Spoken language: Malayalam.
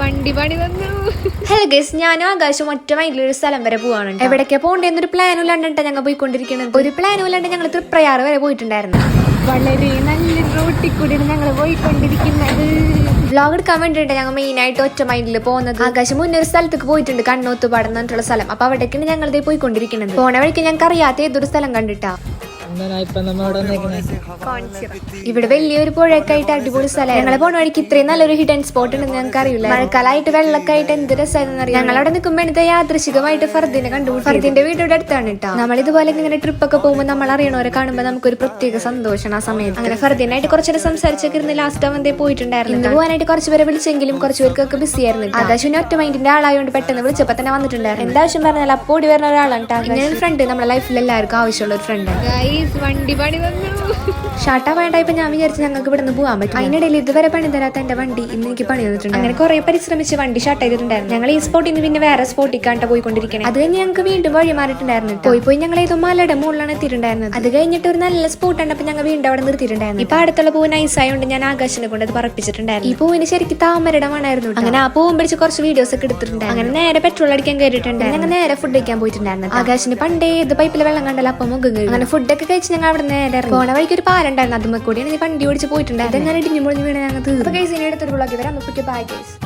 വണ്ടി പണി വന്നു. ഹലോ ഗൈസ്, ഞാനും ആകാശം ഒറ്റ മൈൻഡിലൊരു സ്ഥലം വരെ പോവാണ്. എവിടേക്കാ പോകേണ്ടെന്നൊരു പ്ലാനും ഇല്ലാണ്ടിട്ട് ഞങ്ങൾ പോയിക്കൊണ്ടിരിക്കുന്നത്. ഒരു പ്ലാനും ഇല്ലാണ്ട് ഞങ്ങൾ തൃപ്രയാറ് വരെ പോയിട്ടുണ്ടായിരുന്നു. വളരെ നല്ല റോട്ടിൽ കൂടിയാണ് ഞങ്ങൾ പോയിക്കൊണ്ടിരിക്കുന്നത്. വ്ലോഗ് എടുക്കാൻ വേണ്ടിയിട്ട് ഞങ്ങൾ മെയിൻ ആയിട്ട് ഒറ്റ മൈൻഡിൽ പോകുന്നത്. ആകാശം മുന്നേ ഒരു സ്ഥലത്തേക്ക് പോയിട്ടുണ്ട്, കണ്ണൂത്തുപാടം എന്ന് പറഞ്ഞിട്ടുള്ള സ്ഥലം. അപ്പൊ അവിടേക്കാണ് ഞങ്ങൾ ഇതേ പോയിക്കൊണ്ടിരിക്കുന്നത്. പോണ വഴിക്ക് ഞങ്ങൾക്ക് അറിയാത്ത ഏതൊരു സ്ഥലം കണ്ടിട്ടാ. ഇവിടെ വലിയൊരു പുഴയൊക്കെ ആയിട്ട് അടിപൊളി സ്ഥലം. ഞങ്ങളെ പോണ വഴിക്ക് ഇത്രയും നല്ലൊരു ഹിഡൻ സ്പോട്ട് ഉണ്ടെന്ന് ഞങ്ങൾക്ക് അറിയില്ല. മഴക്കാലമായിട്ട് വെള്ളമൊക്കെ ആയിട്ട് എന്ത് രസമായിരുന്നു അറിയാം. ഞങ്ങൾ അവിടെ നിൽക്കുമ്പോൾ എനിക്ക് യാദൃശികമായിട്ട് ഫർദിനെ കണ്ടു. ഫർദിന്റെ വീടിന്റെ അടുത്താണ് കേട്ടോ. നമ്മൾ ഇതുപോലെ ഇങ്ങനെ ട്രിപ്പ് ഒക്കെ പോകുമ്പോൾ നമ്മൾ അറിയണവരെ കാണുമ്പോൾ നമുക്കൊരു പ്രത്യേക സന്തോഷമാണ് ആ സമയത്ത്. അങ്ങനെ ഫർദിനായിട്ട് കുറച്ചേരം സംസാരിച്ചൊക്കെ ഇരുന്ന് ലാസ്റ്റ് അവന്തേ പോയിട്ടുണ്ടായിരുന്നു. ഇന്ന് പോകാനായിട്ട് കുറച്ച് പേരെ വിളിച്ചെങ്കിലും കുറച്ച് പേർക്കൊക്കെ ബിസി ആയിരുന്നു. ആകാശിന് ഒറ്റ മൈൻഡിന്റെ ആളായതുകൊണ്ട് പെട്ടെന്ന് വിളിച്ചപ്പോൾ തന്നെ വന്നിട്ടുണ്ടായിരുന്നു. എന്താവശ്യം പറഞ്ഞാൽ അപ്പോടി വരുന്ന ഒരാളാണ് കേട്ടോ. ഇങ്ങനെ ഫ്രണ്ട് നമ്മുടെ ലൈഫിൽ എല്ലാവർക്കും ആവശ്യമുള്ള ഒരു ഫ്രണ്ട്. വണ്ടി പണി വന്നു. ഷാട്ടാ വേണ്ട. ഇപ്പൊ ഞാൻ വിചാരിച്ചു ഞങ്ങൾക്ക് ഇവിടെ നിന്ന് പോകാൻ പറ്റും. അതിനിടയിൽ ഇതുവരെ പണി തരാത്ത എന്റെ വണ്ടി ഇന്ന് എനിക്ക് പണി തന്നിട്ടുണ്ട്. അങ്ങനെ കുറെ പരിശ്രമിച്ച് വണ്ടി ഷാട്ട് ചെയ്തിട്ടുണ്ടായിരുന്നു. ഞങ്ങൾ ഈ സ്പോട്ടിൽ നിന്ന് പിന്നെ വേറെ സ്പോട്ടിൽ കണ്ട പോയിക്കൊണ്ടിരിക്കണേ. അത് കഴിഞ്ഞ് ഞങ്ങൾക്ക് വീണ്ടും വഴി മാറിയിട്ടുണ്ടായിരുന്നു. പോയി ഞങ്ങൾ ഏതോ മലയുടെ മുകളിലാണ് എത്തിയിട്ടുണ്ടായിരുന്നത്. അത് കഴിഞ്ഞിട്ട് ഒരു നല്ല സ്പോട്ട് ഉണ്ട്. അപ്പൊ ഞങ്ങൾ വീണ്ടും അവിടെ നിർത്തിയിട്ടുണ്ടായിരുന്നു. ഇപ്പൊ അടുത്തുള്ള പൂ നൈസായോണ്ട് ഞാൻ ആകാശിനെ കൊണ്ട് അത് പറപ്പിച്ചിട്ടുണ്ടായിരുന്നു. ഈ പൂവിന് ശരിക്കും താമരയുടെ മണമായിരുന്നു. അങ്ങനെ ആ പൂവും പിടിച്ച് കുറച്ച് വീഡിയോസ് ഒക്കെ എടുത്തിട്ടുണ്ടായിരുന്നു. അങ്ങനെ നേരെ പെട്രോൾ അടിക്കാൻ കയറിയിട്ടുണ്ട്. ഞങ്ങൾ നേരെ ഫുഡ് കഴിക്കാൻ പോയിട്ടുണ്ടായിരുന്നു. ആകാശിന് പണ്ടേ ഇത് പൈപ്പിലെ വെള്ളം കണ്ടല്ലോ, അപ്പം മുഖം കയറി. അങ്ങനെ ഫുഡൊക്കെ കഴിച്ച് ഞങ്ങൾ അവിടെ നേരെ പോണ വഴിക്ക് ഒരു പാലുണ്ടായിരുന്നു. അതുമ്മ കൂടിയാണ് വണ്ടി ഓടിച്ച് പോയിട്ടുണ്ടായിരുന്നു. അങ്ങനെ ഇടിഞ്ഞു മുളിഞ്ഞ് വീണ് ഞങ്ങൾ തീർന്നു. എടുത്തൊരു വ്ളോഗ് വരാം. Bye guys.